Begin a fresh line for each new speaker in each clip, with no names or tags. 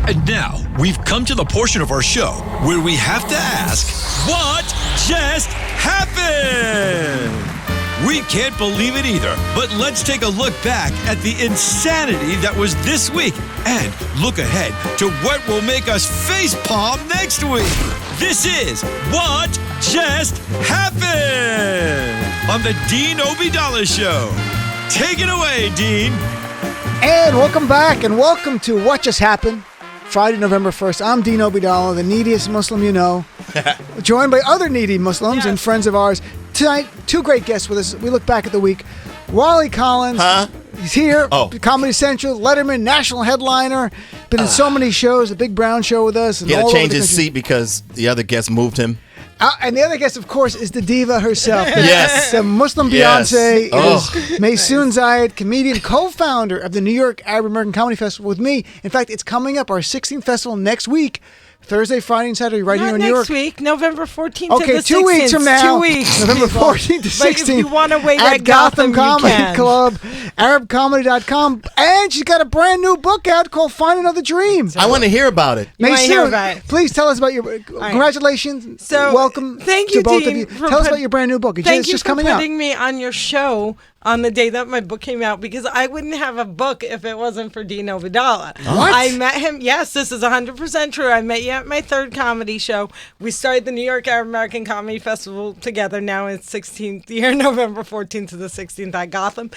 And now, we've come to the portion of our show where we have to ask, what just happened? We can't believe it either, but let's take a look back at the insanity that was this week and look ahead to what will make us facepalm next week. This is What Just Happened on the Dean Obeidallah Show. Take it away, Dean.
And welcome back, and welcome to What Just Happened, Friday, November 1st. I'm Dean Obeidallah, the neediest Muslim you know, joined by other needy Muslims and friends of ours. Tonight, two great guests with us. We look back at the week. Wali Collins, he's here, Comedy Central, Letterman, national headliner, been in so many shows, a Big Brown Show with us. And
he had to change his seat because the other guest moved him.
And the other guest, of course, is the diva herself.
Yes.
The Muslim Beyonce is Maysoon Zayid, comedian, co-founder of the New York Arab American Comedy Festival with me. In fact, it's coming up, our 16th festival next week. Thursday, Friday, and Saturday, right here in New York.
Next week, November 14th to the 16th.
Okay, 2 weeks from now.
2 weeks.
November 14th to 16th.
But if you want to wait
at Gotham Comedy
you can.
Club, ArabComedy.com. And she's got a brand new book out called Find Another Dream.
I want to hear about it.
You want to hear about it?
Please tell us about your... Congratulations.
So,
welcome
thank you,
to both
Dean,
of you. Tell us about your brand new book.
Thank
It's
you
just
for
coming out.
putting me on your show on the day that my book came out, because I wouldn't have a book if it wasn't for Dean Obeidallah.
What?
I met him. Yes, this is 100% true. I met you at my third comedy show. We started the New York Arab American Comedy Festival together now in its 16th year, November 14th to the 16th at Gotham.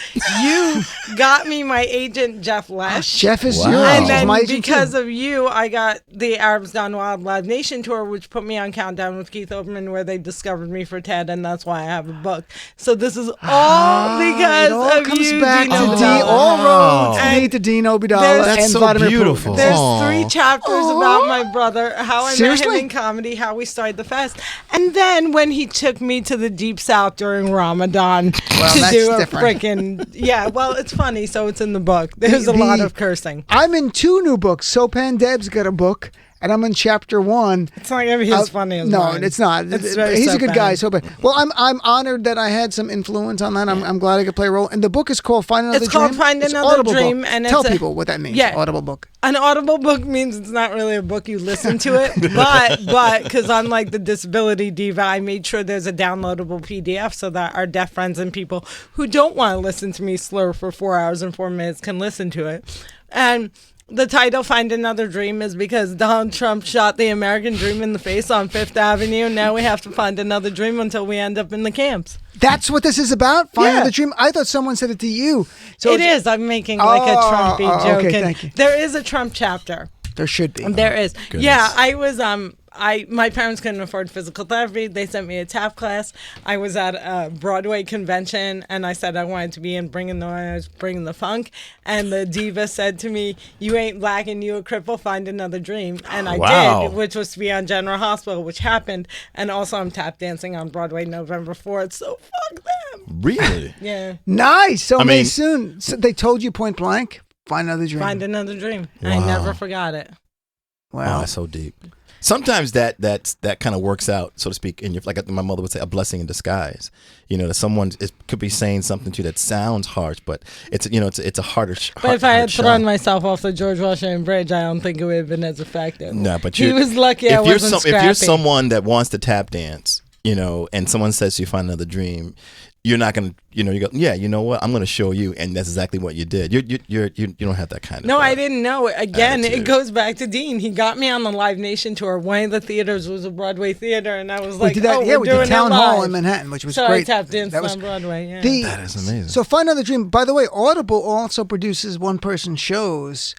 You got me my agent, Jeff Lesh.
Jeff is yours.
And then
my agent
because
too.
of you, I got the Arabs Gone Wild Live Nation tour, which put me on Countdown with Keith Olbermann, where they discovered me for TED, and that's why I have a book. So this is all because of
comes
you,
back
Dean
to
Obeidallah.
All roads
And
lead to Dean Obeidallah
That's
and
so
Vladimir
beautiful.
Putin.
There's 3 chapters about my brother, how I met
Seriously?
him in comedy, how we started the fest, and then when he took me to the Deep South during Ramadan to
that's
do a
different.
freaking well, it's funny, so it's in the book. There's a lot of cursing.
I'm in 2 new books. Sopan Deb's got a book, and I'm in chapter 1.
It's not gonna be as funny as mine.
No, it's not.
It's very
He's a good
Sopan.
guy. Sopan. Well, I'm honored that I had some influence on that. I'm glad I could play a role. And the book is called Find Another Dream.
It's called Find
It's
Another
Audible
Dream,
book.
and
Tell
it's
people what that means.
Yeah.
Audible book.
An audible book means it's not really a book, you listen to it, but because unlike the Disability Diva, I made sure there's a downloadable PDF so that our deaf friends and people who don't want to listen to me slur for 4 hours and 4 minutes can listen to it. And the title, Find Another Dream, is because Donald Trump shot the American dream in the face on Fifth Avenue. Now we have to find another dream until we end up in the camps.
That's what this is about? Find
Yeah.
Another Dream? I thought someone said it to you. So
It is. I'm making like a Trumpy joke.
okay,
and
thank you.
there is a Trump chapter.
There should be.
There is.
goodness.
Yeah, I was my parents couldn't afford physical therapy. They sent me a tap class. I was at a Broadway convention, and I said I wanted to be in Bringing the Funk. And the diva said to me, "You ain't black and you a cripple. Find another dream." And I did, which was to be on General Hospital, which happened. And also, I'm tap dancing on Broadway November 4th. So fuck them.
Really?
Yeah.
Nice. So
I mean-
soon they told you point blank, find another dream.
Find another dream.
Wow.
I never forgot it.
Wow.
That's so deep. Sometimes that kind of works out, so to speak, in your, like my mother would say, a blessing in disguise. You know, that someone could be saying something to you that sounds harsh, but it's a harder.
But if I had thrown myself off the George Washington Bridge, I don't think it would have been as effective.
No, but
he was lucky I wasn't scrappy.
If you're someone that wants to tap dance, and someone says to you, find another dream, you're not gonna, you go, yeah, you know what, I'm gonna show you, and that's exactly what you did. You don't have that kind of.
No, I didn't know. Again,
attitude.
it goes back to Dean. He got me on the Live Nation tour. One of the theaters was a Broadway theater, and I was like,
we did that,
we're
we
doing
did Town
it
Hall
live.
in Manhattan, which was
So
great.
I tap danced
That was-
on Broadway. Yeah.
That is amazing.
So Find Another Dream. By the way, Audible also produces one-person shows.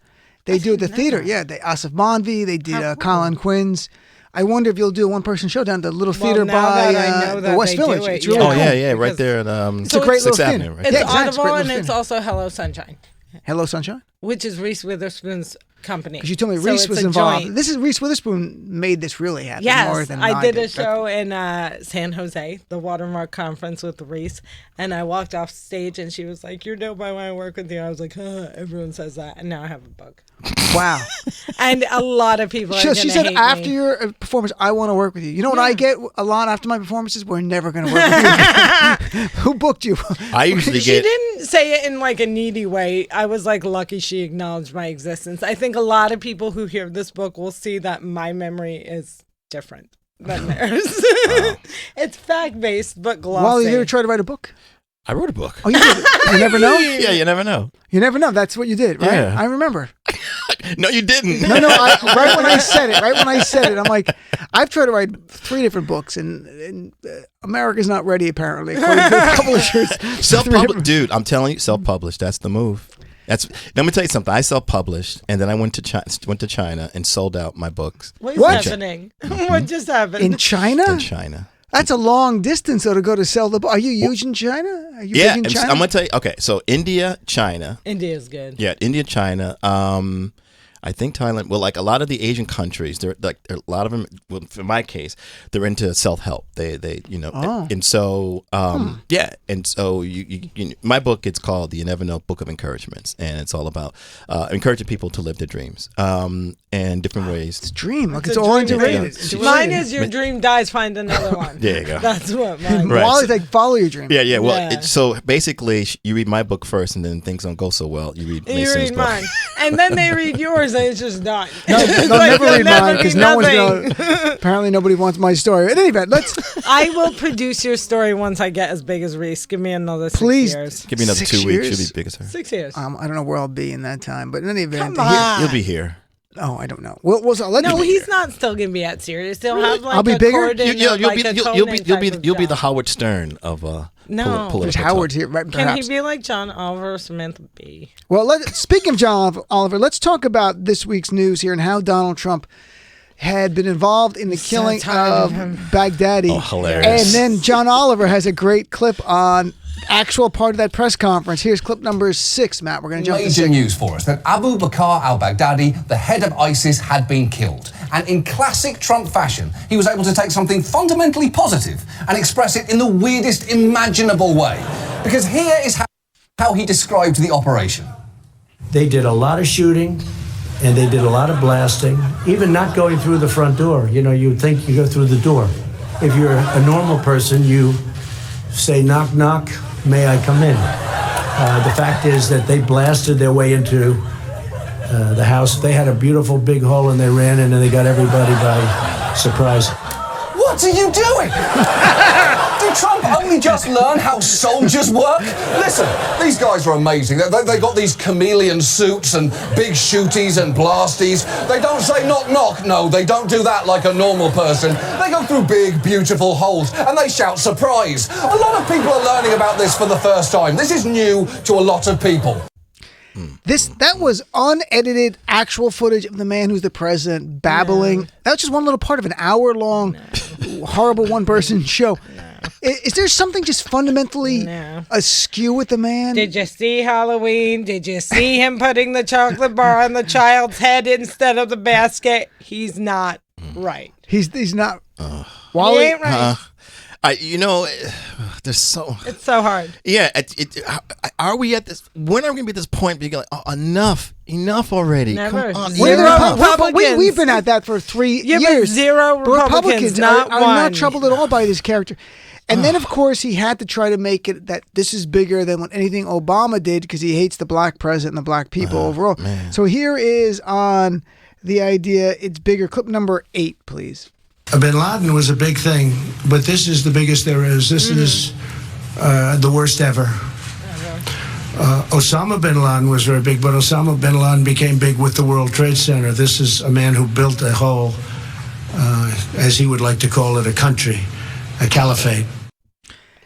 They do at the theater. Yeah, Asif Manvi. They did
How cool.
Colin Quinn's. I wonder if you'll do a one-person show down at the little theater
now
by
that I know
the
that
West
they do
Village.
it,
It's really
oh
cool.
yeah, right
Because-
there at
It's a great
6th
little
Avenue,
theater.
right?
It's
Yeah, exactly. It's a
Audible,
great
and
little
it's
theater.
also Hello Sunshine,
Hello Sunshine?
which is Reese Witherspoon's company.
Because you told me
So
Reese
it's
was
a
involved.
joint.
This is Reese Witherspoon made this really happen more
Yes,
than
I did a
did.
show in San Jose, the Watermark Conference with Reese, and I walked off stage and she was like, "You're dope, I want to work with you." I was like, "Huh, everyone says that," and now I have a book.
Wow.
And a lot of people are
So
going to
she said
hate
after
me.
your performance, I want to work with you. You know what I get a lot after my performances? We're never going to work with you. Who booked you?
I usually
She
get.
didn't say it in like a needy way. I was like lucky she acknowledged my existence. I think a lot of people who hear this book will see that my memory is different than theirs. It's fact-based, but glossy.
Wally, you ever tried to write a book?
I wrote a book.
Oh, you did? You never know?
Yeah, you never know.
You never know. That's what you did, right?
Yeah.
I remember.
No, you didn't.
No, right when I said it, I'm like, I've tried to write 3 different books, and America's not ready, apparently, according to the publishers.
Self-published, dude. I'm telling you, self-published. That's the move. Let me tell you something. I self-published, and then I went to China and sold out my books.
What's happening? What just happened?
In China?
In China.
That's a long distance, though, to go to sell the book. Are you huge in China? Are you
Yeah,
big in China?
I'm gonna tell you. Okay, so India, China.
India's good.
Yeah, India, China. I think Thailand. Well, like a lot of the Asian countries, a lot of them. Well, in my case, they're into self-help. They and so yeah, and so you my book, it's called The Inevitable Book of Encouragements, and it's all about encouraging people to live their dreams and different ways.
It's a dream. Look,
It's
it's
a
all
dream.
underrated.
Mine is your dream dies, find another one.
There you go.
That's what mine is.
Right.
Wally's like, follow your dream.
Yeah. Well,
Yeah.
so basically, you read my book first, and then things don't go so well. You read
You
Mayson's
read
book.
mine, and then they read yours, and it's just done.
They'll never read mine because no one's
nothing.
going. Apparently, nobody wants my story. In any event, let's
I will produce your story once I get as big as Reese. Give me another 6
Please.
years.
Give me another
6
2 weeks.
years?
You'll be big as her.
6 years.
I don't know where I'll be in that time, but in any event,
Come on.
You'll be here.
oh, I don't know. Well, so let
No,
me-
he's not still gonna be at Sirius. They'll have like
I'll be
a
bigger?
Corden
You'll
or,
be
like a Conan type of
you'll be the
job.
Howard Stern of
No.
political
There's
talk.
Howard's here, right?
Can
Perhaps.
he be like John Oliver or Samantha Bee?
Well, speaking of John Oliver, let's talk about this week's news here and how Donald Trump had been involved in the killing
tired
of
of him.
Baghdadi.
Oh, hilarious.
And then John Oliver has a great clip on actual part of that press conference. Here's clip number 6, Matt. We're going to jump to
Major
6.
news for us that Abu Bakr al-Baghdadi, the head of ISIS, had been killed. And in classic Trump fashion, he was able to take something fundamentally positive and express it in the weirdest imaginable way. Because here is how he described the operation.
They did a lot of shooting and they did a lot of blasting, even not going through the front door. You know, you'd think you go through the door. If you're a normal person, you say, knock, knock, may I come in? The fact is that they blasted their way into the house. They had a beautiful big hole and they ran in and they got everybody by surprise.
What are you doing? Did Trump only just learn how soldiers work? Listen, these guys are amazing. They got these chameleon suits and big shooties and blasties. They don't say knock knock. No, they don't do that like a normal person. They go through big, beautiful holes and they shout surprise. A lot of people are learning about this for the first time. This is new to a lot of people.
That was unedited actual footage of the man who's the president babbling. That was just one little part of an hour-long, horrible one-person show. Is there something just fundamentally askew with the man?
Did you see Halloween? Did you see him putting the chocolate bar on the child's head instead of the basket? He's not right.
He's not.
He
Wally,
ain't right.
There's so.
It's so hard.
Yeah, are we at this? When are we going to be at this point? Being like, oh, enough already.
Never.
Come on,
Zero Republicans.
we've been at that for 3
Yeah, but
years.
zero Republicans, not
are
one.
not troubled at all by this character. And then, of course, he had to try to make it that this is bigger than what anything Obama did because he hates the black president and the black people overall.
Man.
So here is on the idea it's bigger. Clip number 8, please.
Bin Laden was a big thing, but this is the biggest there is. This is the worst ever. Osama bin Laden was very big, but Osama bin Laden became big with the World Trade Center. This is a man who built a whole, as he would like to call it, a country, a caliphate.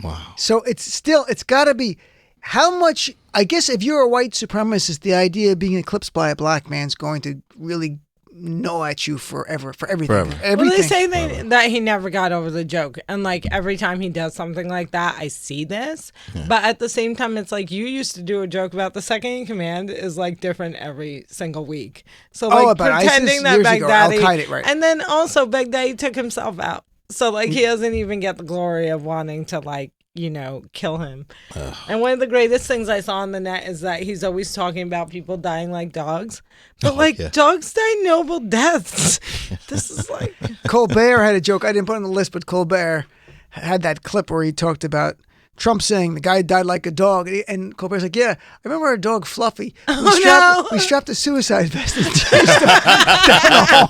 Wow.
So it's got to be how much, I guess if you're a white supremacist, the idea of being eclipsed by a black man's going to really gnaw at you forever, for everything.
Forever.
Well, they say that he never got over the joke. And like every time he does something like that, I see this. Yeah. But at the same time, it's like you used to do a joke about the second in command is like different every single week. So like pretending that Baghdadi.
Right.
And then also Baghdadi took himself out. So like he doesn't even get the glory of wanting to like kill him. And one of the greatest things I saw on the net is that he's always talking about people dying like dogs. But dogs die noble deaths. This is like...
Colbert had a joke. I didn't put it on the list, but Colbert had that clip where he talked about Trump saying the guy died like a dog. And Colbert's like, yeah, I remember our dog Fluffy. We strapped a suicide vest and chased him down.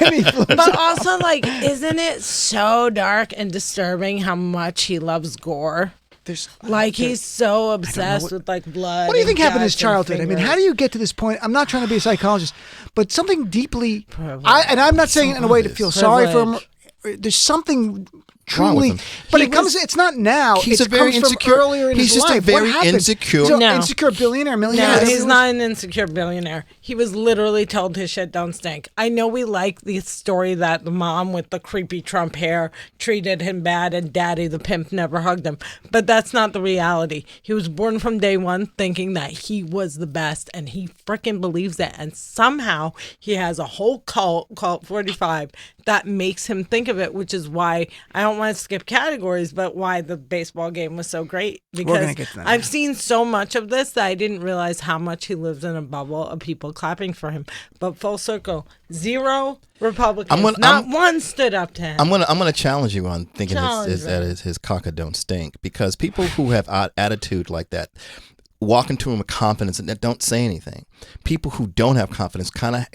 And he flew
But also, like, isn't it so dark and disturbing how much he loves gore? He's so obsessed with like blood.
What do you think happened in his childhood? I mean, how do you get to this point? I'm not trying to be a psychologist, but something deeply. I'm not saying it in a way to feel sorry for him. There's something truly, but it's not now.
He's
a very insecure. Earlier in his life.
He's just a very insecure.
He's an insecure billionaire, millionaire.
No, he's not an insecure billionaire. He was literally told his shit don't stink. I know we like the story that the mom with the creepy Trump hair treated him bad and Daddy the pimp never hugged him, but that's not the reality. He was born from day one thinking that he was the best, and he freaking believes that. And somehow he has a whole cult 45 that makes him think of it, which is why I don't want to skip categories, but why the baseball game was so great. Because I've seen so much of this that I didn't realize how much he lives in a bubble of people clapping for him. But full circle, 0 Republicans, not one stood up to him.
I'm gonna challenge you on thinking his caca don't stink, because people who have attitude like that walk into him with confidence and don't say anything. People who don't have confidence kind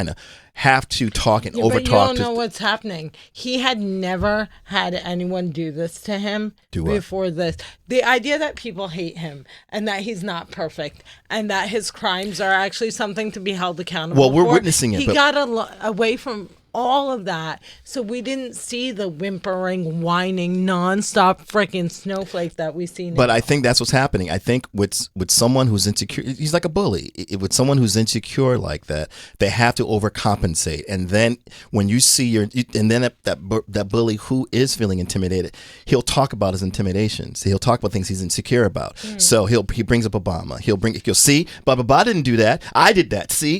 of have to talk and overtalk.
But you don't know what's happening. He had never had anyone do this to him before this. The idea that people hate him and that he's not perfect and that his crimes are actually something to be held accountable for.
Well, we're witnessing it.
He got away from all of that, so we didn't see the whimpering, whining, nonstop freaking snowflake that we see now.
But I think that's what's happening. I think with someone who's insecure, he's like a bully. With someone who's insecure like that, they have to overcompensate. And then when you see that bully who is feeling intimidated, he'll talk about his intimidations. He'll talk about things he's insecure about. So he brings up Obama. He'll see, blah blah blah. Didn't do that. I did that. See.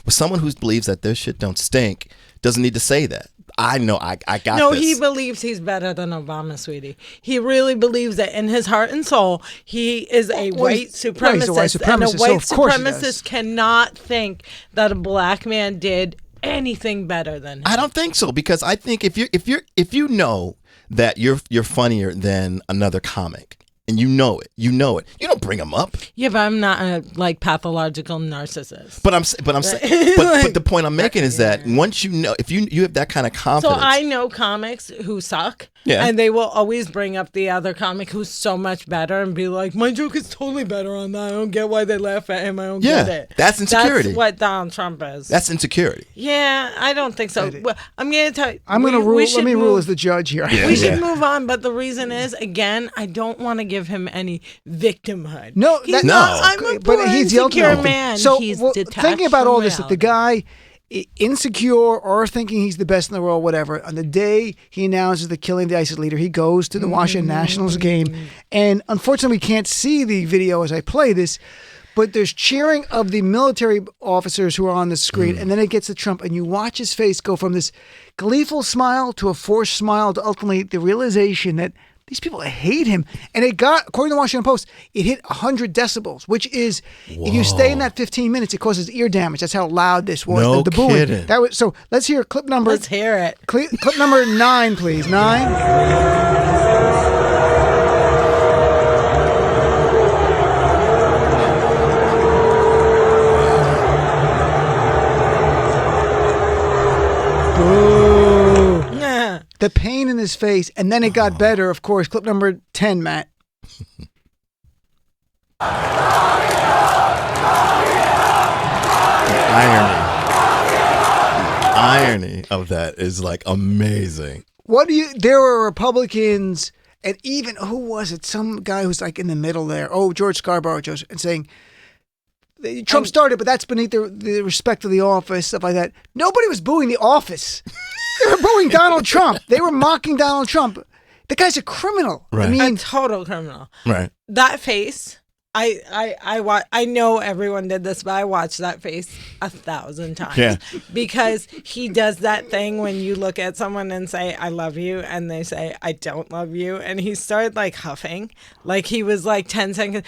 With someone who believes that their shit don't stink, doesn't need to say that. I know I got this.
No, he believes he's better than Obama, sweetie. He really believes that in his heart and soul, he is a white supremacist.
He's a white supremacist.
And a white
so
supremacist cannot think that a black man did anything better than him.
I don't think so, because I think if you know that you're funnier than another comic, and you know it. You don't bring them up.
Yeah, but I'm not a pathological narcissist.
But the point I'm making is that once you know, if you have that kind of confidence.
So I know comics who suck. Yeah. And they will always bring up the other comic who's so much better and be like, my joke is totally better on that. I don't get why they laugh at him. I don't get it.
That's insecurity.
That's what Donald Trump is.
That's insecurity.
Yeah, I don't think so. Well, I'm going to tell you.
I'm going to rule. Let me rule as the judge here.
Yeah.
We should move on. But the reason is, again, I don't want to give him any victimhood.
No,
he's not. I'm a poor, insecure man.
So
he's detached
thinking about all this,
reality.
that the guy insecure or thinking he's the best in the world, whatever, on the day he announces the killing of the ISIS leader, he goes to the Washington Nationals game. And unfortunately, we can't see the video as I play this, but there's cheering of the military officers who are on the screen. And then it gets to Trump, and you watch his face go from this gleeful smile to a forced smile to ultimately the realization that these people hate him. And it got, according to the Washington Post, it hit 100 decibels, which is, if you stay in that 15 minutes, it causes ear damage. That's how loud this was.
No
the booing.
kidding.
That was, so let's hear clip number.
Let's hear it.
Clip number 9, please. 9. The pain in his face, and then it got better, of course. Clip number 10, Matt.
Irony of that is like amazing.
There were Republicans, and even, who was it? Some guy who's like in the middle there. Oh, George Scarborough, and saying, Trump started, but that's beneath the respect of the office, stuff like that. Nobody was booing the office. They were booing Donald Trump. They were mocking Donald Trump. The guy's a criminal.
Right.
I mean,
a total criminal.
Right.
That face I know everyone did this, but I watched that face 1,000 times.
Yeah.
Because he does that thing when you look at someone and say, I love you, and they say, I don't love you. And he started like huffing. Like he was like 10 seconds,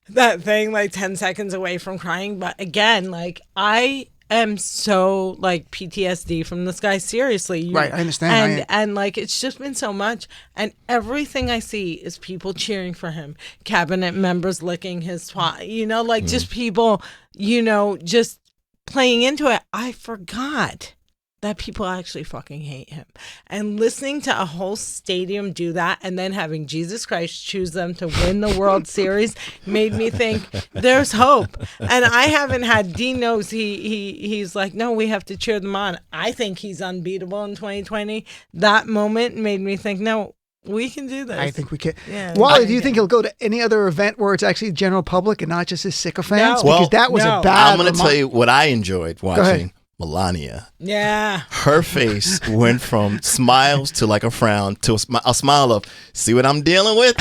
that thing, like 10 seconds away from crying. But again, like I am so like PTSD from this guy. Seriously.
Right, I understand.
And like it's just been so much. And everything I see is people cheering for him. Cabinet members licking his twat. You know, like just people, you know, just playing into it. I forgot that people actually fucking hate him. And listening to a whole stadium do that and then having Jesus Christ choose them to win the World Series made me think there's hope. And I haven't had, Dean knows he's like, no, we have to cheer them on. I think he's unbeatable in 2020. That moment made me think, no, we can do this.
I think we can.
Yeah.
Wally, do you think he'll go to any other event where it's actually general public and not just his sycophants?
No.
Because that was
No.
a bad.
I'm going to tell you what I enjoyed
ahead.
watching Melania.
Yeah.
Her face went from smiles to like a frown to a smile of, see what I'm dealing with?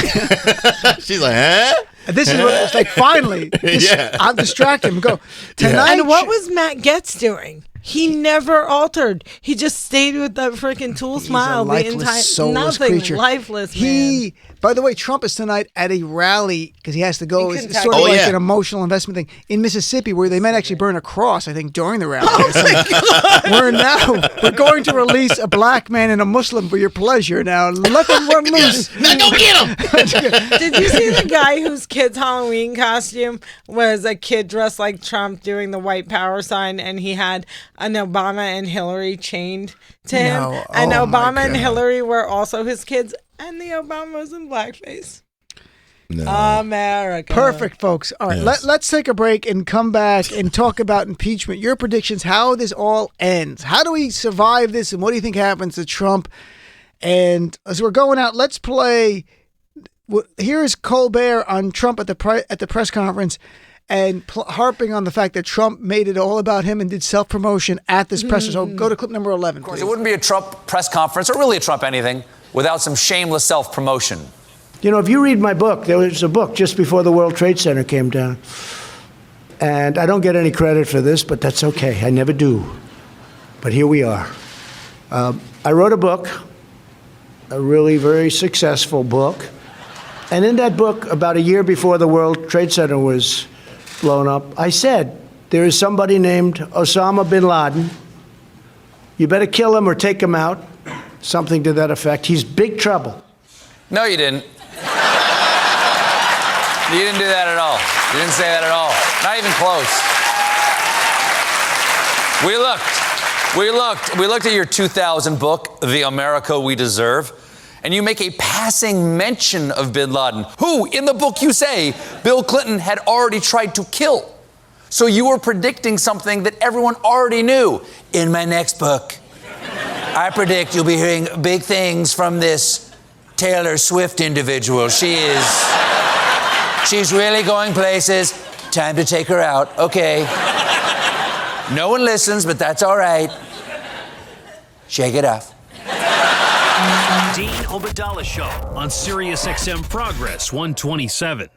She's like, huh?
And this is what it's like. Finally, I'm distracted. Go tonight.
And what was Matt Getz doing? He never altered. He just stayed with that freaking tool smile the entire
soulless
nothing
creature.
lifeless. Man.
By the way, Trump is tonight at a rally because he has to go.
In
It's
Kentucky.
sort of
Oh,
like
yeah.
an emotional investment thing in Mississippi, where they might actually burn a cross. I think during the rally. We're going to release a black man and a Muslim for your pleasure. Now let them run loose.
Now go get him!
Did you see the guy whose kid's Halloween costume was a kid dressed like Trump doing the white power sign, and he had an Obama and Hillary chained to him,
No.
and
Oh, my
Obama and
God.
Hillary were also his kids, and the Obama was in blackface.
No.
America.
Perfect, folks. All right,
Yes.
let's take a break and come back and talk about impeachment. Your predictions, how this all ends. How do we survive this, and what do you think happens to Trump? And as we're going out, let's play. Here's Colbert on Trump at the press conference, and harping on the fact that Trump made it all about him and did self-promotion at this presser. So go to clip number 11,
Of course,
please.
it wouldn't be a Trump press conference, or really a Trump anything, without some shameless self-promotion.
You know, if you read my book, there was a book just before the World Trade Center came down. And I don't get any credit for this, but that's okay. I never do. But here we are. I wrote a book, a really very successful book. And in that book, about a year before the World Trade Center was blown up, I said, there is somebody named Osama bin Laden. You better kill him or take him out. Something to that effect. He's big trouble.
No, you didn't. You didn't do that at all. You didn't say that at all. Not even close. We looked at your 2000 book, The America We Deserve, and you make a passing mention of bin Laden, who, in the book you say, Bill Clinton had already tried to kill. So you were predicting something that everyone already knew. In my next book, I predict you'll be hearing big things from this Taylor Swift individual. She's really going places. Time to take her out. Okay. No one listens, but that's all right. Shake it off.
Dean Obadala Show on Sirius XM Progress 127.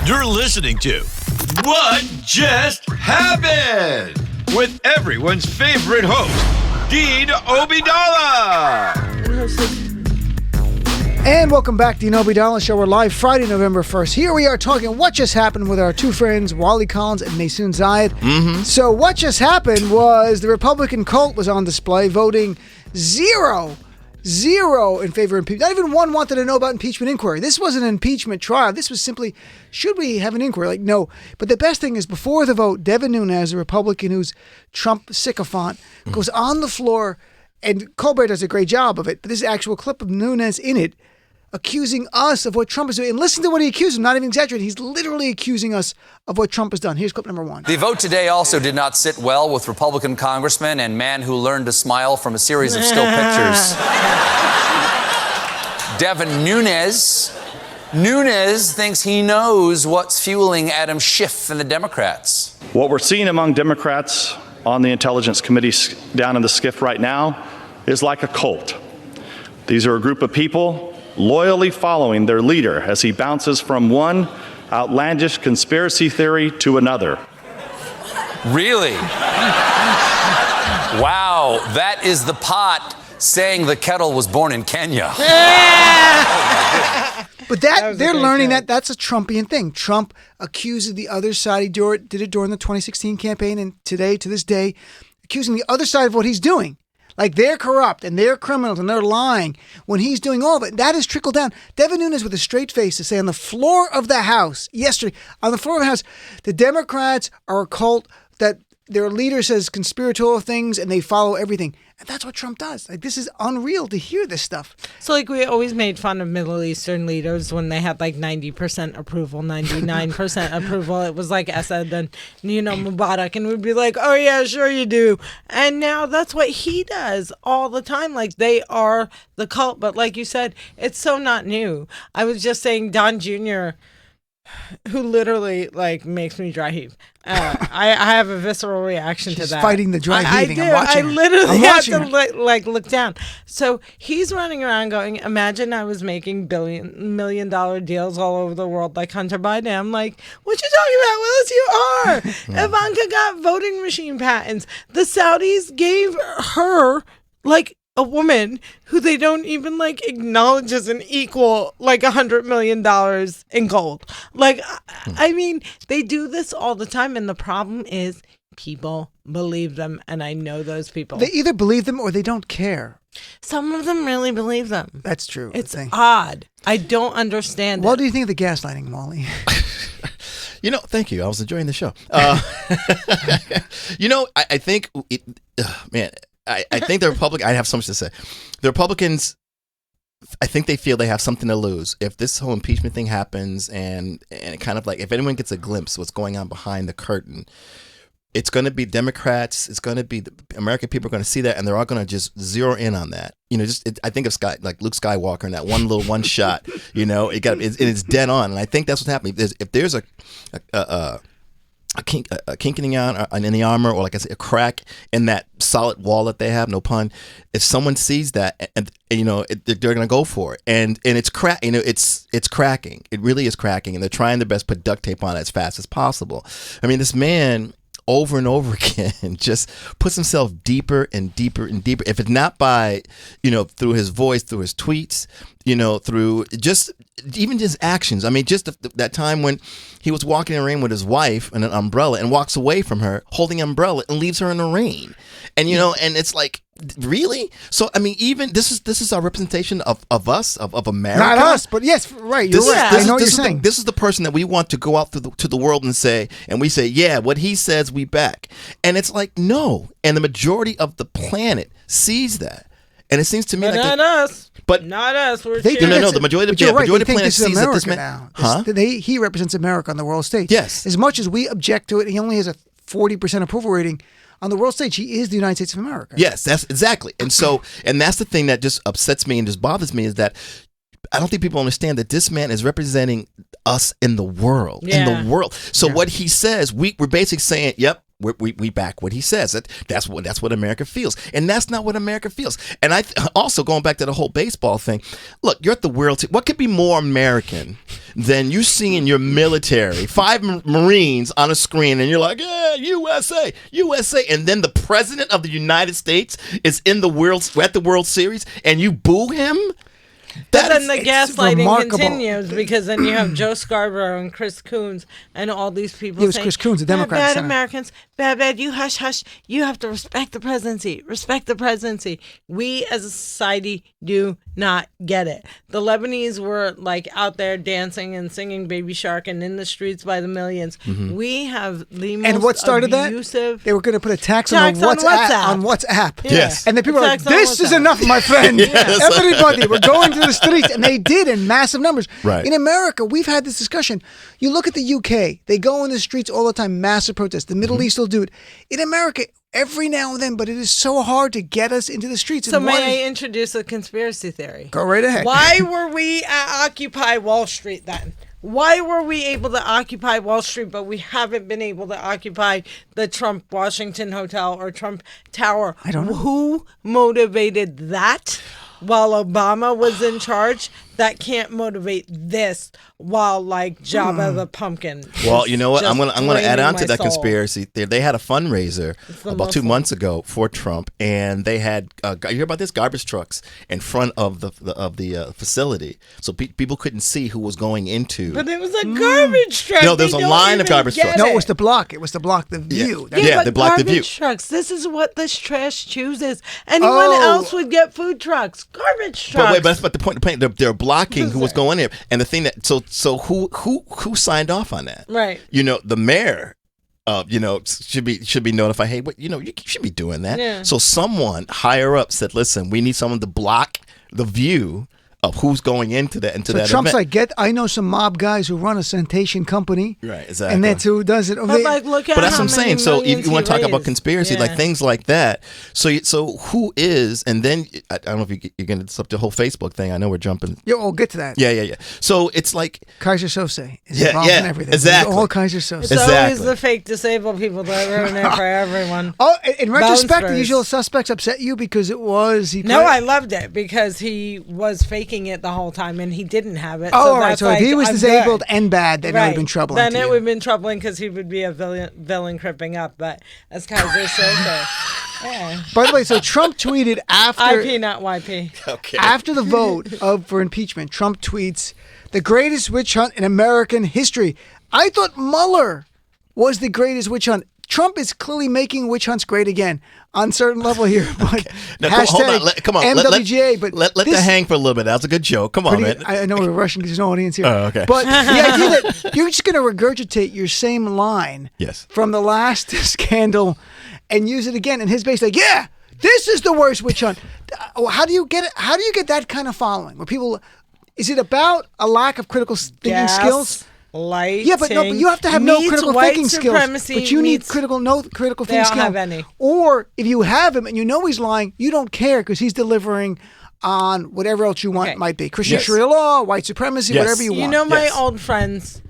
You're listening to What Just Happened with everyone's favorite host, Dean Obidala.
And welcome back to the Dean Obidala Show. We're live Friday, November 1st. Here we are talking what just happened with our two friends, Wali Collins and Maysoon Zayid. Mm-hmm. So what just happened was the Republican cult was on display, voting zero in favor of impeachment. Not even one wanted to know about impeachment inquiry. This wasn't an impeachment trial. This was simply, should we have an inquiry? Like, no. But the best thing is, before the vote, Devin Nunes, a Republican who's Trump sycophant, goes on the floor, and Colbert does a great job of it, but this is an actual clip of Nunes in it, accusing us of what Trump is doing. And listen to what he accused him, not even exaggerating. He's literally accusing us of what Trump has done. Here's clip number one.
The vote today also did not sit well with Republican congressman and man who learned to smile from a series of still pictures. Devin Nunes. Nunes thinks he knows what's fueling Adam Schiff and the Democrats.
What we're seeing among Democrats on the Intelligence Committee down in the SCIF right now is like a cult. These are a group of people loyally following their leader as he bounces from one outlandish conspiracy theory to another.
Really? Wow, that is the pot saying the kettle was born in Kenya.
But they're learning that's a Trumpian thing. Trump accuses the other side. He did it during the 2016 campaign, and today, to this day, accusing the other side of what he's doing. Like, they're corrupt and they're criminals and they're lying when he's doing all of it. That has trickled down. Devin Nunes with a straight face to say on the floor of the House yesterday, on the floor of the House, the Democrats are a cult that their leader says conspiratorial things and they follow everything. And that's what Trump does. Like, this is unreal to hear this stuff.
So, like, we always made fun of Middle Eastern leaders when they had, like, 90% approval, 99% approval. It was like Assad and, Mubarak. And we'd be like, oh, yeah, sure you do. And now that's what he does all the time. Like, they are the cult. But like you said, it's so not new. I was just saying Don Jr., who literally, like, makes me dry heave. I have a visceral reaction to that.
She's fighting the dry heaving.
I do. I literally have to look down. So he's running around going, imagine I was making million dollar deals all over the world like Hunter Biden. I'm like, what you talking about, Willis? You are. Ivanka got voting machine patents. The Saudis gave her, like, a woman who they don't even, like, acknowledge as an equal, like, $100 million in gold. Like, I mean, they do this all the time. And the problem is people believe them. And I know those people.
They either believe them or they don't care.
Some of them really believe them.
That's true.
It's odd. I don't understand
What do you think of the gaslighting, Wally?
Thank you. I was enjoying the show. I think, man, I think the Republicans, I have so much to say. The Republicans, I think they feel they have something to lose. If this whole impeachment thing happens and it kind of like, if anyone gets a glimpse of what's going on behind the curtain, it's going to be Democrats, it's going to be the American people are going to see that and they're all going to just zero in on that. I think of like Luke Skywalker and that one shot, it's dead on. And I think that's what's happening. If there's a kink in the armor, or like I said, a crack in that solid wall that they have, no pun. If someone sees that, and they're going to go for it, and it's it's cracking. It really is cracking, and they're trying their best to put duct tape on it as fast as possible. I mean, this man over and over again just puts himself deeper and deeper and deeper. If it's not by, through his voice, through his tweets, through just even his actions. I mean, just that time when he was walking in the rain with his wife and an umbrella and walks away from her holding an umbrella and leaves her in the rain. And, and it's like, really? So, I mean, even this is our representation of us, of America.
Not us, but yes, right. You're right. I know what you're saying.
This is the person that we want to go out to the world and we say, yeah, what he says, we back. And it's like, no. And the majority of the planet sees that. And it seems to me
not us.
But
not us. We're
no. The majority of the planet sees that this man.
Now.
Huh?
He represents America on the world stage.
Yes.
As much as we object to it, he only has a 40% approval rating. On the world stage, he is the United States of America.
Yes, that's exactly. And so, and that's the thing that just upsets me and just bothers me is that I don't think people understand that this man is representing us in the world. Yeah. In the world. So what he says, we're basically saying, yep, we back what he says. That's what America feels, and that's not what America feels. And also going back to the whole baseball thing. Look, you're at the World Series. What could be more American than you seeing your military, 5 Marines on a screen, and you're like, yeah, USA, USA, and then the president of the United States is at the World Series, and you boo him?
But then the gaslighting continues, because then you have Joe Scarborough and Chris Coons and all these people
It was
saying,
Chris Coons, a Democrat
bad
senator.
Americans, bad, you hush, hush. You have to respect the presidency. Respect the presidency. We as a society do not get it. The Lebanese were like out there dancing and singing Baby Shark and in the streets by the millions. We have the most
And what started
abusive...
that? They were going to put a tax on WhatsApp. On WhatsApp.
Yeah.
Yes.
And then people were like,
Tax on
this is
WhatsApp.
enough, my friend. Everybody, we're going to the streets. And they did in massive numbers.
Right.
In America, we've had this discussion. You look at the UK, they go in the streets all the time, massive protests. The Middle East will do it. In America, every now and then, but it is so hard to get us into the streets.
So
And one
may I introduce a conspiracy theory?
Go right ahead.
Why were we at Occupy Wall Street then? Why were we able to occupy Wall Street, but we haven't been able to occupy the Trump Washington Hotel or Trump Tower?
I don't know.
Who motivated that while Obama was in charge? That can't motivate this while like Jabba the Pumpkin.
Well, you know what?
just
I'm gonna add
draining
on to
my
that
soul.
conspiracy theory. They had a fundraiser
the
about 2
Muslim.
months ago for Trump, and they had you hear about this, garbage trucks in front of the facility, so people couldn't see who was going into.
But it was a garbage truck.
No, there's
They
a
don't
line of
even
garbage
get
trucks.
No,
it.
it was to block. It was to block the view.
Yeah.
but
they blocked the view.
garbage trucks. This is what this trash chooses. Anyone
Oh.
else would get food trucks. Garbage trucks.
But wait, that's but the point. They're blocking who was going in, and the thing that so who signed off on that?
Right.
You know, the mayor. Should be notified. Hey, you should be doing that.
Yeah.
So someone higher up said, "Listen, we need someone to block the view of who's going into that
So
that
Trump's
event."
like, I know some mob guys who run a sanitation company.
Right, exactly.
And that's who does it.
But like, look at
But that's
how
what I'm
many
saying. So if
millions
you want
he
to talk about
raised.
conspiracy,
Yeah.
like things like that. So who is? And then I don't know if you're going to it's up the whole Facebook thing. I know we're jumping.
Yeah, we'll get to that.
Yeah. So it's like
Kaiser Sose is
Yeah,
involved
yeah,
in everything.
exactly.
It's all Kaiser Sose.
It's
Exactly.
always the fake disabled people that ruin it for everyone.
Oh, in retrospect, the
Bouncers.
Usual Suspects upset you because it was
No, I loved it because he was faking it the whole time and he didn't have it.
Oh,
so
all right.
that's
So if he
like,
was
I'm
disabled
good.
and bad, then it would have been troubling.
Then
to
it
you.
would have been troubling because he would be a villain cripping up. But as Kaiser said, yeah.
By the way, so Trump tweeted after
IP, not YP.
okay.
after the vote for impeachment. Trump tweets, "The greatest witch hunt in American history." I thought Mueller was the greatest witch hunt. Trump is clearly making witch hunts great again on certain level here. But
Now,
hashtag
hold on. Come on.
MWGA. But
let
this-
that hang for a little bit. That was a good joke. Come on,
Pretty-
man.
I know we're rushing because there's no audience here.
Oh, okay.
But the idea that you're just going to regurgitate your same line
Yes.
from the last scandal and use it again. And his base like, yeah, this is the worst witch hunt. How do you get it? How do you get that kind of following? Where people, is it about a lack of critical thinking skills?
Lighting.
Yeah, but you have to have no
meets
critical
white
thinking skills.
supremacy
But you need
meets-
critical
They
thinking
don't
skills.
have any.
Or if you have him and you know he's lying, you don't care because he's delivering on whatever else you want
Okay.
might be. Christian
Yes.
Sharia law, white supremacy,
Yes.
whatever you want.
You know, my
Yes.
old friends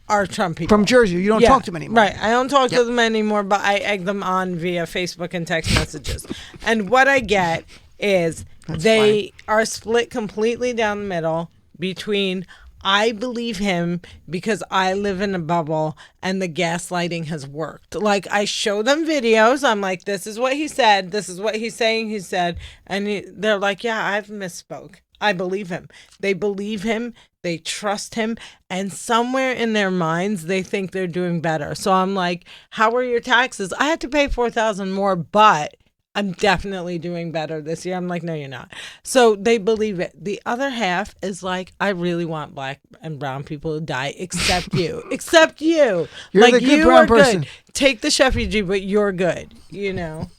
are Trump people.
From Jersey, you don't talk to them anymore.
Right. I don't talk to them anymore, but I egg them on via Facebook and text messages. And what I get is they are split completely down the middle between I believe him because I live in a bubble and the gaslighting has worked. Like, I show them videos. I'm like, this is what he said. This is what he's saying he said. And they're like, yeah, I've misspoke. I believe him. They believe him. They trust him. And somewhere in their minds, they think they're doing better. So I'm like, how are your taxes? I had to pay $4,000 more, but I'm definitely doing better this year. I'm like, no, you're not. So they believe it. The other half is like, I really want black and brown people to die, except you. Except you.
You're
like,
the good
you
brown
are
person.
good. Take the refugee, but you're good. You know?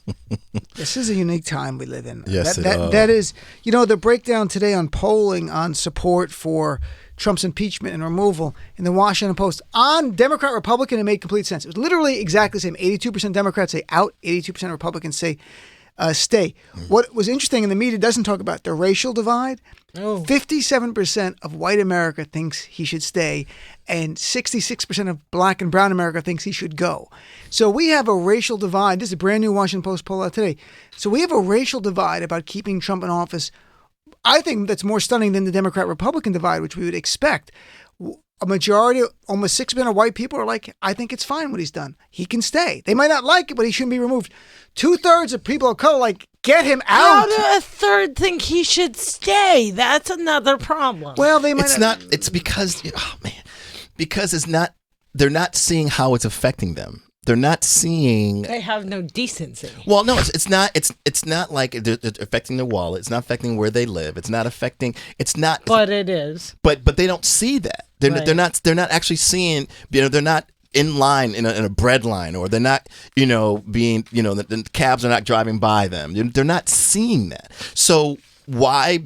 This is a unique time we live in.
Yes,
that is, the breakdown today on polling on support for Trump's impeachment and removal in the Washington Post on Democrat, Republican, it made complete sense. It was literally exactly the same. 82% Democrats say out, 82% Republicans say stay. What was interesting, and the media doesn't talk about the racial divide. 57% of white America thinks he should stay, and 66% of black and brown America thinks he should go. So we have a racial divide. This is a brand new Washington Post poll out today. So we have a racial divide about keeping Trump in office. I think that's more stunning than the Democrat-Republican divide, which we would expect. A majority, almost 6% of white people are like, I think it's fine what he's done. He can stay. They might not like it, but he shouldn't be removed. 2/3 of people of color like, get him out.
How do a third think he should stay? That's another problem.
Well, they might
It's not. It's because, because it's not. They're not seeing how it's affecting them. They're not seeing.
They have no decency.
Well, no, it's not. It's not like they're affecting their wallet. It's not affecting where they live. It's not affecting. It's not.
But it is.
But they don't see that. They're not. They're not actually seeing. They're not in line in a bread line, or they're not. Being. The cabs are not driving by them. They're not seeing that. So why?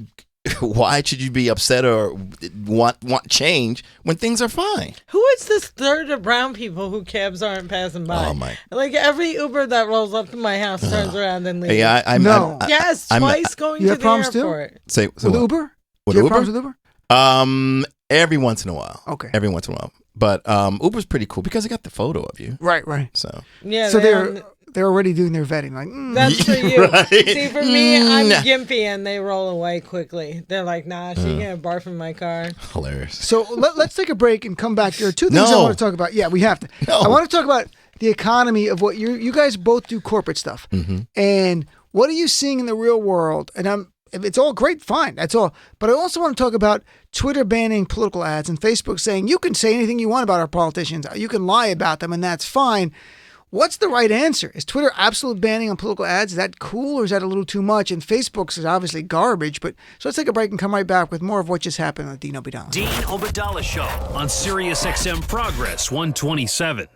Why should you be upset or want change when things are fine?
Who is this third of brown people who cabs aren't passing by?
Oh my!
Like every Uber that rolls up to my house turns around and leaves.
Yeah,
yes, twice going
you
to
have
the
problems
airport.
Say
with Uber?
With
Do you have
Uber?
problems with Uber?
Every once in a while.
Okay.
Every once in a while. But Uber's pretty cool because they got the photo of you.
Right.
So.
Yeah.
So they're already doing their vetting. Like,
that's for you.
Right.
See, for me, I'm gimpy, and they roll away quickly. They're like, "Nah, she can't barf in my car."
Hilarious.
So let's take a break and come back. There are two things I want to talk about. Yeah, we have to.
No.
I want to talk about the economy of what you guys both do corporate stuff, and what are you seeing in the real world? And if it's all great, fine, that's all. But I also want to talk about Twitter banning political ads and Facebook saying you can say anything you want about our politicians, you can lie about them, and that's fine. What's the right answer? Is Twitter absolute banning on political ads? Is that cool or is that a little too much? And Facebook's is obviously garbage. But so let's take a break and come right back with more of what just happened on the Dean Obidala.
Dean Obidala Show on Sirius XM Progress 127.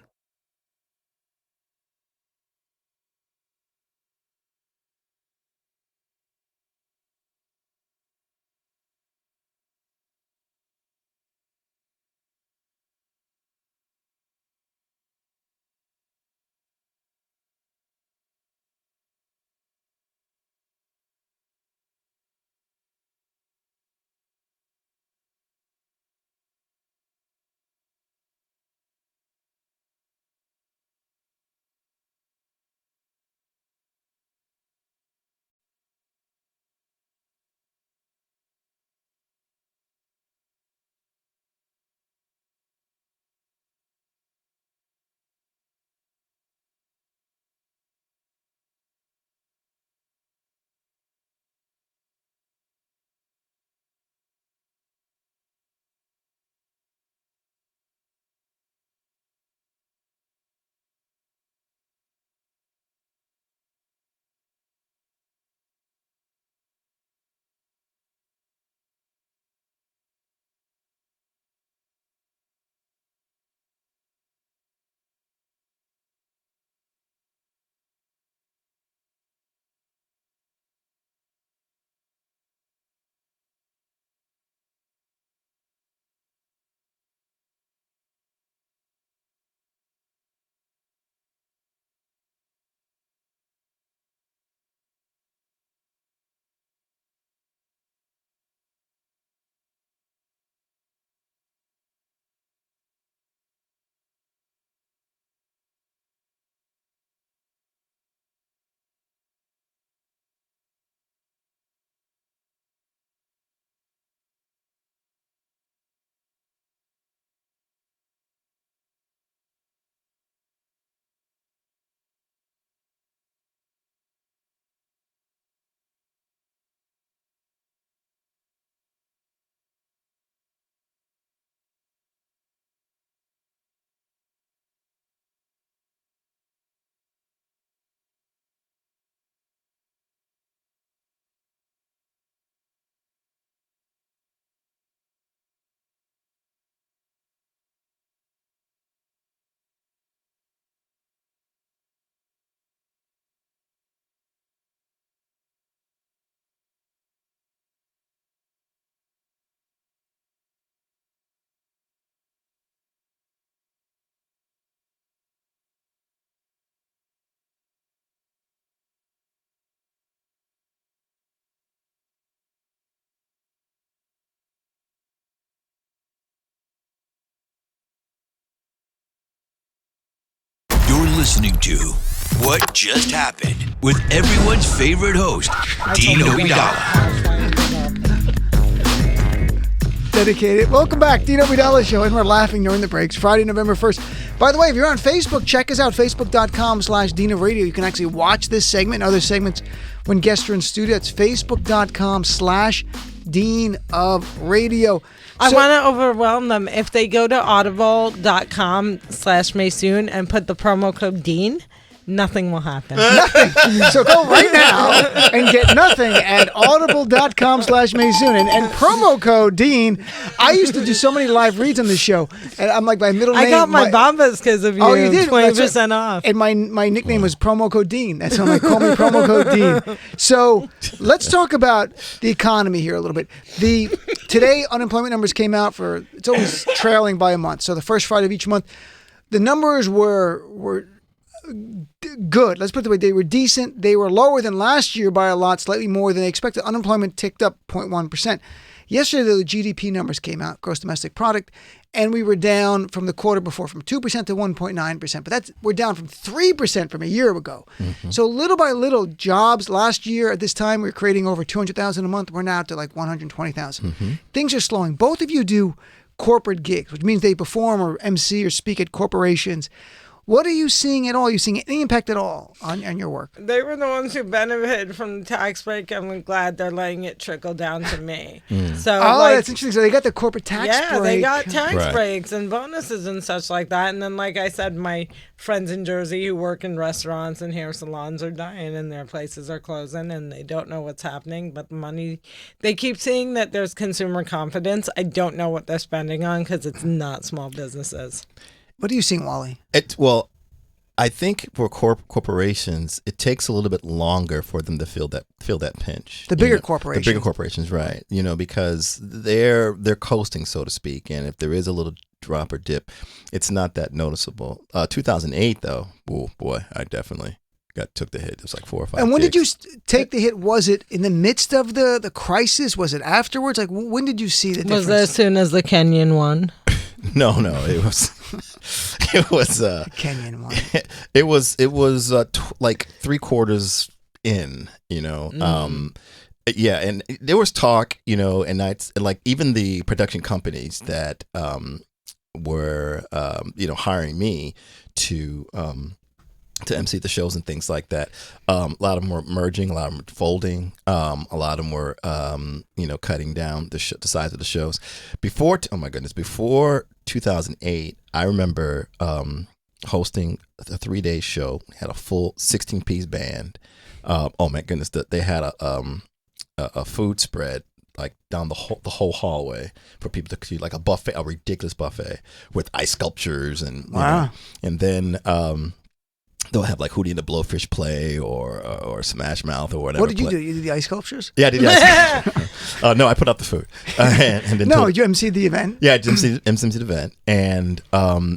listening to What Just Happened with everyone's favorite host, Dino Vidala.
Dedicated. Welcome back, Dino Vidala Show, and we're laughing during the breaks. Friday, November 1st. By the way, if you're on Facebook, check us out, facebook.com/Dino Radio. You can actually watch this segment and other segments when guests are in studio. It's facebook.com/Dean of Radio.
I want to overwhelm them. If they go to audible.com/Maysoon and put the promo code Dean, nothing will happen.
Nothing. So go right now and get nothing at audible.com/Maysoon and promo code Dean. I used to do so many live reads on this show, and I'm like, my middle name.
I got my Bombas because of you.
Oh, you did?
20% off.
And my nickname was promo code Dean. That's how they call me, promo code Dean. So let's talk about the economy here a little bit. Today unemployment numbers came out it's always trailing by a month. So the first Friday of each month, the numbers were good. Let's put it the way, they were decent. They were lower than last year by a lot, slightly more than they expected. Unemployment ticked up 0.1%. Yesterday, the GDP numbers came out, gross domestic product, and we were down from the quarter before from 2% to 1.9%. But we're down from 3% from a year ago. Mm-hmm. So little by little, jobs last year at this time, we were creating over 200,000 a month. We're now to like 120,000. Mm-hmm. Things are slowing. Both of you do corporate gigs, which means they perform or MC or speak at corporations. What are you seeing at all? Are you seeing any impact at all on your work?
They were the ones who benefited from the tax break. I'm glad they're letting it trickle down to me. So,
that's interesting. So they got the corporate tax break.
Yeah, they got tax breaks and bonuses and such like that. And then, like I said, my friends in Jersey who work in restaurants and hair salons are dying and their places are closing and they don't know what's happening. But the money, they keep saying that there's consumer confidence. I don't know what they're spending on because it's not small businesses.
What are you seeing, Wally?
Well, I think for corporations, it takes a little bit longer for them to feel that pinch.
The bigger corporations.
The bigger corporations, right? Because they're coasting, so to speak, and if there is a little drop or dip, it's not that noticeable. 2008, though, oh boy, I definitely took the hit. It was like 4 or 5.
And when did you take the hit? Was it in the midst of the crisis? Was it afterwards? Like, when did you see the difference?
Was it as soon as the Kenyan won?
No, it was
Kenyan one.
It was like 3/4 in, yeah, and there was talk, and like even the production companies that were hiring me to MC the shows and things like that. A lot of them were merging, a lot of them were folding, a lot of them were, cutting down the size of the shows. Before 2008, I remember hosting a 3-day show. Had a full 16-piece band. Oh my goodness, they had a food spread like down the whole hallway for people to see, like a buffet, a ridiculous buffet with ice sculptures and
wow.
And then they'll have like Hootie and the Blowfish play or Smash Mouth or whatever.
What did you do? You did the ice sculptures?
Yeah, I did the ice sculptures. No, I put out the food. And then
you emceed the event?
Yeah, I emceed the event. And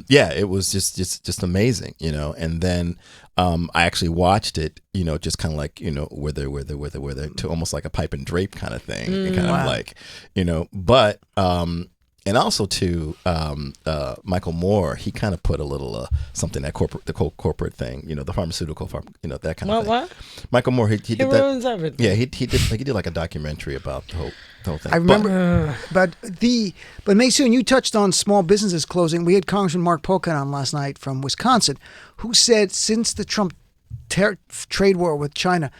it was just amazing, And then I actually watched it, just kind of like, where they're to almost like a pipe and drape kind of thing. And kind of like, but and also too, Michael Moore, he kind of put a little something that corporate thing, the pharmaceutical, that kind of thing. What? Michael Moore, he did
ruins
that.
Everything.
Yeah, he did like a documentary about the whole thing.
I remember, but Maysoon, you touched on small businesses closing. We had Congressman Mark Pocan on last night from Wisconsin, who said since the Trump trade war with China,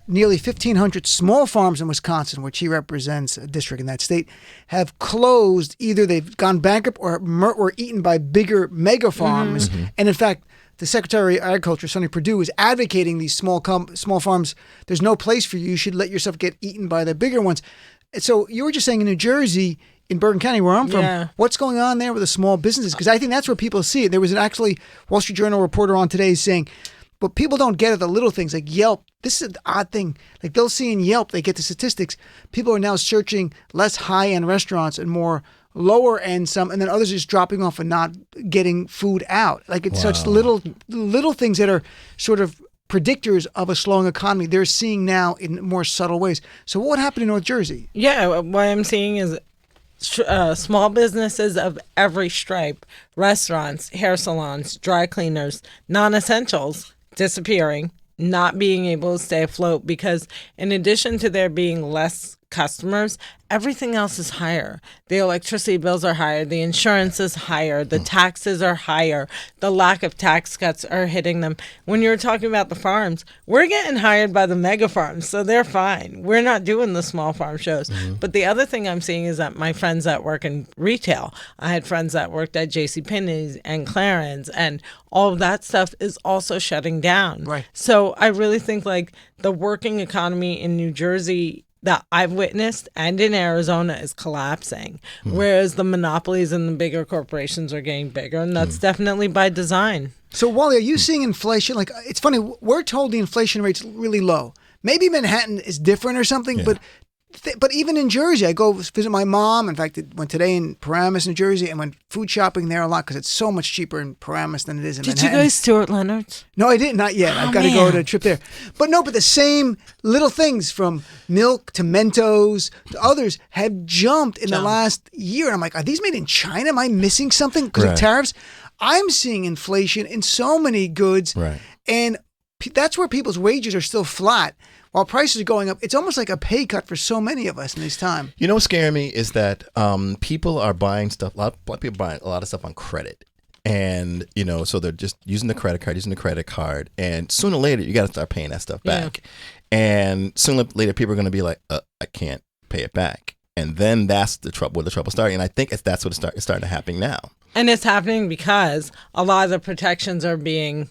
nearly 1,500 small farms in Wisconsin, which he represents a district in that state, have closed. Either they've gone bankrupt or were eaten by bigger mega farms. Mm-hmm. And in fact, the Secretary of Agriculture, Sonny Perdue, is advocating these small farms. There's no place for you. You should let yourself get eaten by the bigger ones. So you were just saying in New Jersey, in Bergen County, where I'm from, what's going on there with the small businesses? Because I think that's where people see it. There was an actually Wall Street Journal reporter on today saying, but people don't get at the little things like Yelp. This is an odd thing. Like they'll see in Yelp, they get the statistics. People are now searching less high-end restaurants and more lower-end some, and then others are just dropping off and not getting food out. Like it's such little things that are sort of predictors of a slowing economy. They're seeing now in more subtle ways. So what happened in North Jersey?
Yeah, what I'm seeing is small businesses of every stripe, restaurants, hair salons, dry cleaners, non-essentials disappearing, not being able to stay afloat because in addition to there being less customers, everything else is higher. The electricity bills are higher, the insurance is higher, the taxes are higher, the lack of tax cuts are hitting them. When you're talking about the farms, we're getting hired by the mega farms, so they're fine. We're not doing the small farm shows. But the other thing I'm seeing is that my friends that work in retail, I had friends that worked at JCPenney's and Clarence, and all of that stuff is also shutting down.
Right.
So I really think like the working economy in New Jersey that I've witnessed and in Arizona is collapsing, whereas the monopolies and the bigger corporations are getting bigger, and that's definitely by design.
So, Wally, are you seeing inflation? Like, it's funny, we're told the inflation rate's really low. Maybe Manhattan is different or something, but even in Jersey, I go visit my mom. In fact, I went today in Paramus, New Jersey, and went food shopping there a lot because it's so much cheaper in Paramus than it is in Manhattan.
Did you guys Stuart Leonard's?
No, I didn't. Not yet. I've got to go to a trip there. But the same little things from milk to Mentos to others have jumped in the last year. And I'm like, are these made in China? Am I missing something because of tariffs? I'm seeing inflation in so many goods.
Right.
And that's where people's wages are still flat. While prices are going up, it's almost like a pay cut for so many of us in this time.
You know what's scaring me is that people are buying stuff. A lot of people buying a lot of stuff on credit, and so they're just using the credit card, and sooner or later you got to start paying that stuff back. And sooner or later people are going to be like, I can't pay it back, and then that's the trouble. Where the trouble starting, and I think that's what it's starting to happen now. And
it's happening because a lot of the protections are being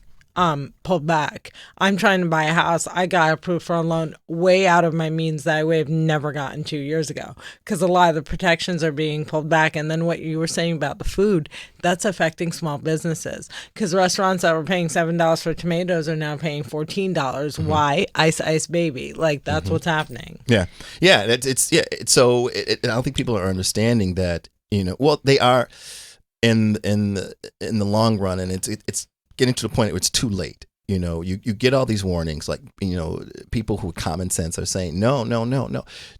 pulled back. I'm trying to buy a house. I got approved for a loan way out of my means that I would have never gotten 2 years ago because a lot of the protections are being pulled back. And then what you were saying about the food, that's affecting small businesses because restaurants that were paying $7 for tomatoes are now paying $14. Why? Ice baby. Like that's what's happening.
Yeah. So I don't think people are understanding that, well, they are in the long run, and it's getting to the point where it's too late. You get all these warnings, like, people who with common sense are saying, no,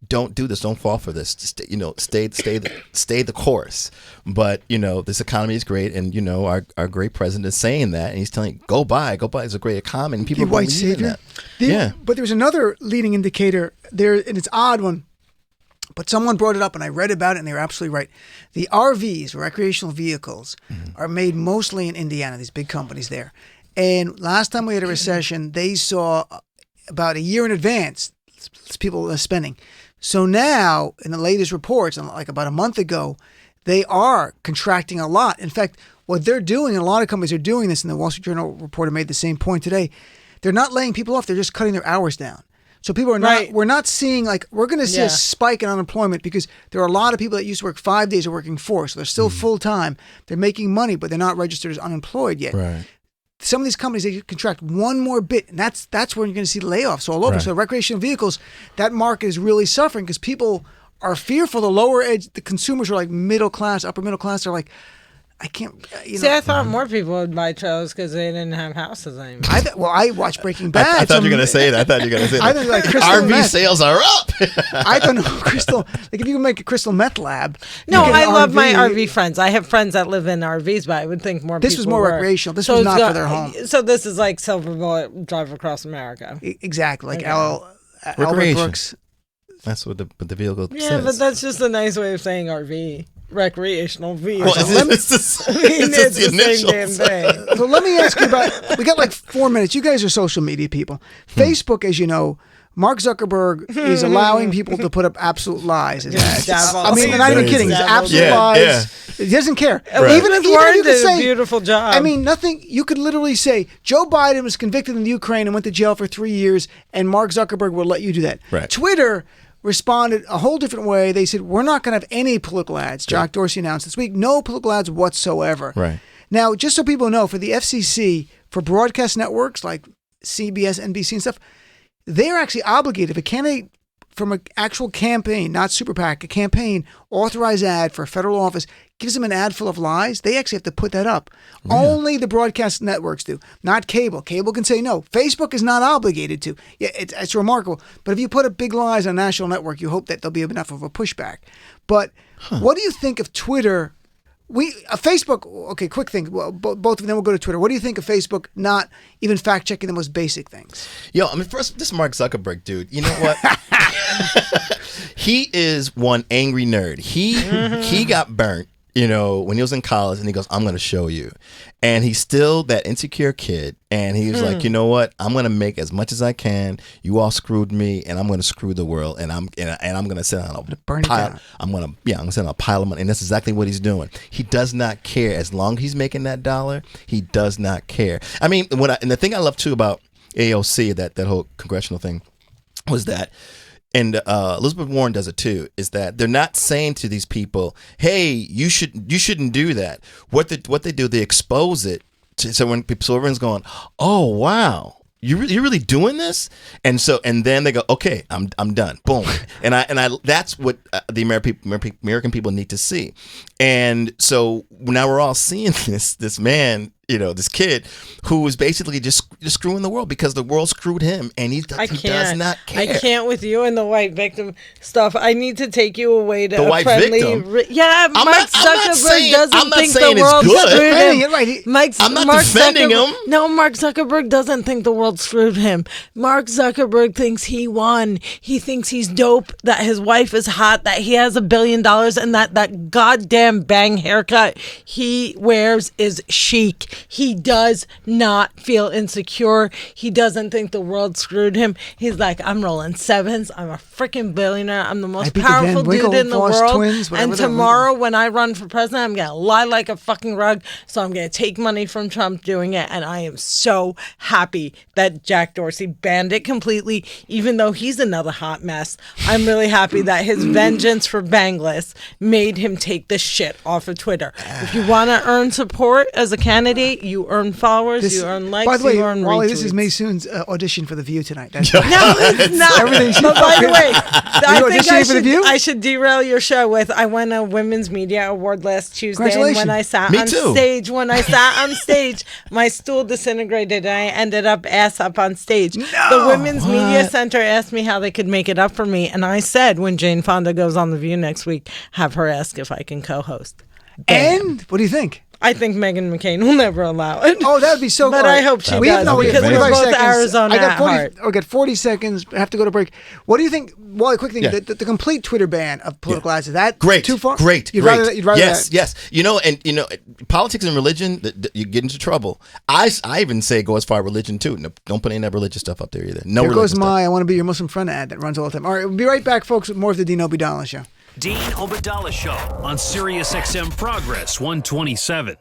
don't do this. Don't fall for this. Stay the course. But, this economy is great. And, our great president is saying that. And he's telling you, go buy. It's a great economy. And people are believing that.
But there's another leading indicator there, and it's an odd one. But someone brought it up, and I read about it, and they were absolutely right. The RVs, recreational vehicles, are made mostly in Indiana, these big companies there. And last time we had a recession, they saw about a year in advance people spending. So now, in the latest reports, like about a month ago, they are contracting a lot. In fact, what they're doing, and a lot of companies are doing this, and the Wall Street Journal reporter made the same point today, they're not laying people off, they're just cutting their hours down. So people are not, we're not seeing, like, we're going to see a spike in unemployment because there are a lot of people that used to work 5 days are working 4. So they're still full-time. They're making money, but they're not registered as unemployed yet.
Right.
Some of these companies, they contract one more bit, and that's where you're going to see layoffs all over. Right. So recreational vehicles, that market is really suffering because people are fearful. The lower edge, the consumers are like middle class, upper middle class. They're like, I can't,
See, I thought more people would buy trailers because they didn't have houses anymore.
I watched Breaking Bad.
I thought you were going to say that. I think like RV meth. Sales are up.
I don't know, crystal. Like if you can make a crystal meth lab.
No, I love my RV friends. I have friends that live in RVs, but I would think more.
This was more recreational. This was not for their home.
So this is like Silver Bullet Drive Across America.
Exactly, like Albert Brooks.
That's what the vehicle says.
Yeah, but that's just a nice way of saying RV. Recreational vehicle.
Well, it's the same damn thing.
So let me ask you about, we got like 4 minutes. You guys are social media people. Facebook, as you know, Mark Zuckerberg is allowing people to put up absolute lies. I mean, they're not even kidding. It's absolute lies. Yeah. He doesn't care.
Right. Even if you could say, beautiful job.
I mean, nothing, you could literally say, Joe Biden was convicted in the Ukraine and went to jail for 3 years, and Mark Zuckerberg will let you do that.
Right.
Twitter responded a whole different way. They said, we're not going to have any political ads. Jack Dorsey announced this week, no political ads whatsoever.
Right.
Now, just so people know, for the FCC, for broadcast networks like CBS, NBC and stuff, they're actually obligated. If a candidate from an actual campaign, not super PAC, a campaign, authorized ad for a federal office, gives them an ad full of lies, they actually have to put that up. Really? Only the broadcast networks do, not cable. Cable can say no. Facebook is not obligated to. Yeah, it's remarkable. But if you put up big lies on a national network, you hope that there'll be enough of a pushback. But what do you think of Twitter? Facebook, okay, quick thing. Well, both of them will go to Twitter. What do you think of Facebook not even fact-checking the most basic things?
Yo, I mean, first, this Mark Zuckerberg dude, you know what? He is one angry nerd. He got burnt, you know, when he was in college, and he goes, I'm going to show you. And he's still that insecure kid. And he was like, you know what? I'm going to make as much as I can. You all screwed me, and I'm going to screw the world. And I'm going to send out a pile. I'm going to send out a pile of money. And that's exactly what he's doing. He does not care. As long as he's making that dollar, he does not care. I mean, and the thing I love too about AOC, that whole congressional thing, was that, and Elizabeth Warren does it too, is that they're not saying to these people, "Hey, you shouldn't do that." What they do, they expose it so everyone's going, "Oh wow, you're really doing this?" And then they go, "Okay, I'm done." Boom. and I that's what the American people need to see. And so now we're all seeing this man, you know, this kid who was basically just screwing the world because the world screwed him, and he does not care.
I can't with you and the white victim stuff. I need to take you away to
the white
friendly.
Victim.
Mark Zuckerberg doesn't think the world screwed him.
I'm not defending him.
No, Mark Zuckerberg doesn't think the world screwed him. Mark Zuckerberg thinks he won. He thinks he's dope, that his wife is hot, that he has $1 billion, and that goddamn bang haircut he wears is chic. He does not feel insecure. He doesn't think the world screwed him. He's like, I'm rolling sevens. I'm a freaking billionaire. I'm the most powerful dude in the world. And tomorrow when I run for president, I'm going to lie like a fucking rug. So I'm going to take money from Trump doing it. And I am so happy that Jack Dorsey banned it completely, even though he's another hot mess. I'm really happy that his vengeance for Bangless made him take the shit off of Twitter. If you want to earn support as a candidate, you earn followers, you earn likes,
by the way,
you earn
Wally,
retweets.
this is Maysoon's audition for The View tonight.
No, it's not. But by the way, I think I should derail your show with, I won a Women's Media Award last Tuesday, and when I sat on stage, my stool disintegrated, and I ended up ass up on stage.
No!
The Women's Media Center asked me how they could make it up for me, and I said, when Jane Fonda goes on The View next week, have her ask if I can co-host.
And what do you think?
I think Meghan McCain will never allow it.
Oh, that would be so good.
But I hope she does, because we're both Arizona at heart.
We got 40 seconds. I have to go to break. What do you think? Wally, quick thing. The complete Twitter ban of political ads, is that too far?
Great.
You'd rather that?
Yes. You know, politics and religion, you get into trouble. I even say go as far as religion too. No, don't put any of that religious stuff up there either. No. Here
goes my I want to be your Muslim friend ad that runs all the time. All right, we'll be right back, folks, with more of the Dean Obidala Show.
Dean Obidala Show on Sirius XM Progress 127.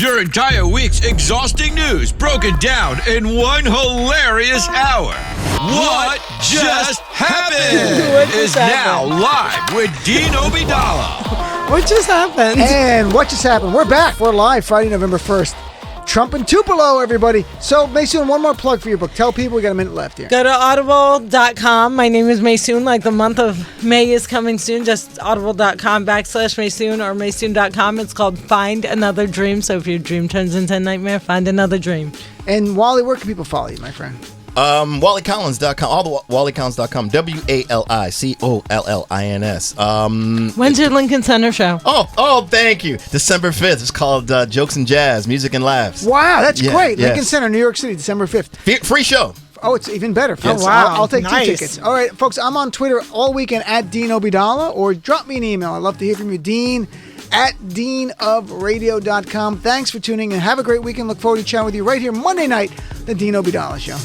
Your entire week's exhausting news broken down in one hilarious hour. What Just Happened is now live with Dean Obidala.
What just happened?
And what just happened? We're back. We're live Friday, November 1st. Trump and Tupelo, everybody. So, Maysoon, one more plug for your book. Tell people we got a minute left here.
Go to audible.com. My name is Maysoon. Like the month of May is coming soon. Just audible.com/Maysoon or Maysoon.com. It's called Find Another Dream. So if your dream turns into a nightmare, find another dream.
And Wally, where can people follow you, my friend?
WallyCollins.com, all the WallyCollins.com, WALLICOLLINS.
When's your Lincoln Center show?
Oh, thank you. December 5th. It's called Jokes and Jazz, Music and Laughs.
Wow, that's great.
Yes.
Lincoln Center, New York City, December 5th.
Free show.
Oh, it's even better. Folks.
Oh, wow.
I'll take
Nice.
2 tickets. All right, folks, I'm on Twitter all weekend at Dean Obidala, or drop me an email. I'd love to hear from you, Dean at deanofradio.com. Thanks for tuning in. Have a great weekend. Look forward to chatting with you right here Monday night, The Dean Obidala Show.